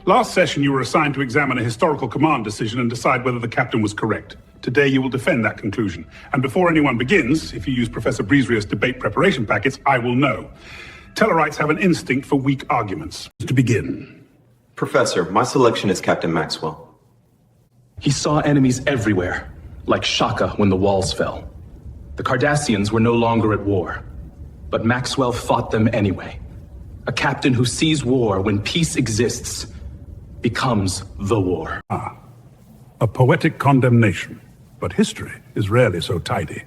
Last session, you were assigned to examine a historical command decision and decide whether the captain was correct. Today, you will defend that conclusion. And before anyone begins, if you use Professor Breezerius' debate preparation packets, I will know. Tellarites have an instinct for weak arguments. To begin. Professor, my selection is Captain Maxwell. He saw enemies everywhere, like Shaka when the walls fell. The Cardassians were no longer at war, but Maxwell fought them anyway. A captain who sees war when peace exists becomes the war. A poetic condemnation, but history is rarely so tidy.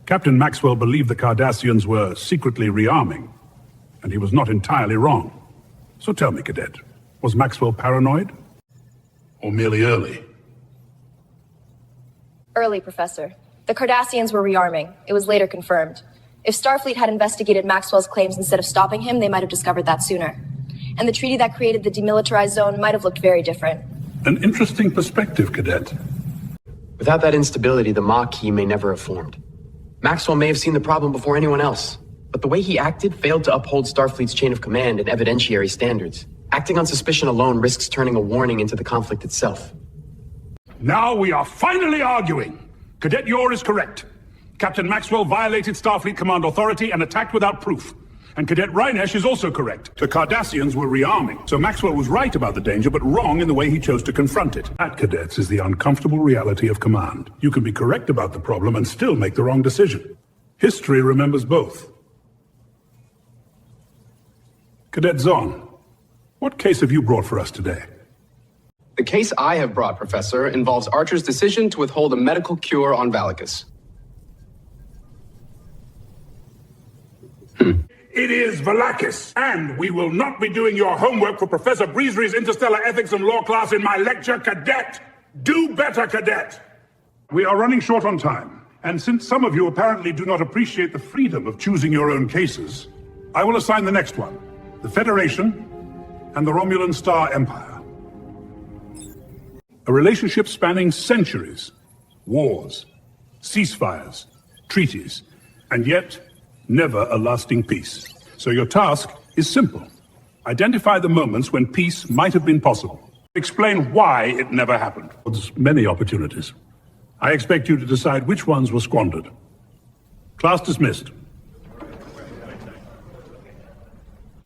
Captain Maxwell believed the Cardassians were secretly rearming, and he was not entirely wrong. So tell me, Cadet, was Maxwell paranoid? Or merely early? Early, Professor. The Cardassians were rearming. It was later confirmed. If Starfleet had investigated Maxwell's claims instead of stopping him, they might have discovered that sooner. And the treaty that created the demilitarized zone might have looked very different. An interesting perspective, Cadet. Without that instability, the Maquis may never have formed. Maxwell may have seen the problem before anyone else, but the way he acted failed to uphold Starfleet's chain of command and evidentiary standards. Acting on suspicion alone risks turning a warning into the conflict itself. Now we are finally arguing! Cadet Yor is correct. Captain Maxwell violated Starfleet command authority and attacked without proof. And Cadet Rainesh is also correct. The Cardassians were rearming, so Maxwell was right about the danger, but wrong in the way he chose to confront it. That, cadets, is the uncomfortable reality of command. You can be correct about the problem and still make the wrong decision. History remembers both. Cadet Zon, what case have you brought for us today? The case I have brought, Professor, involves Archer's decision to withhold a medical cure on Valakis. It is Valakis, and we will not be doing your homework for Professor Breezeri's Interstellar Ethics and Law class in my lecture, Cadet! Do better, Cadet! We are running short on time, and since some of you apparently do not appreciate the freedom of choosing your own cases, I will assign the next one, the Federation and the Romulan Star Empire. A relationship spanning centuries, wars, ceasefires, treaties, and yet never a lasting peace. So your task is simple. Identify the moments when peace might have been possible. Explain why it never happened. There's many opportunities. I expect you to decide which ones were squandered. Class dismissed.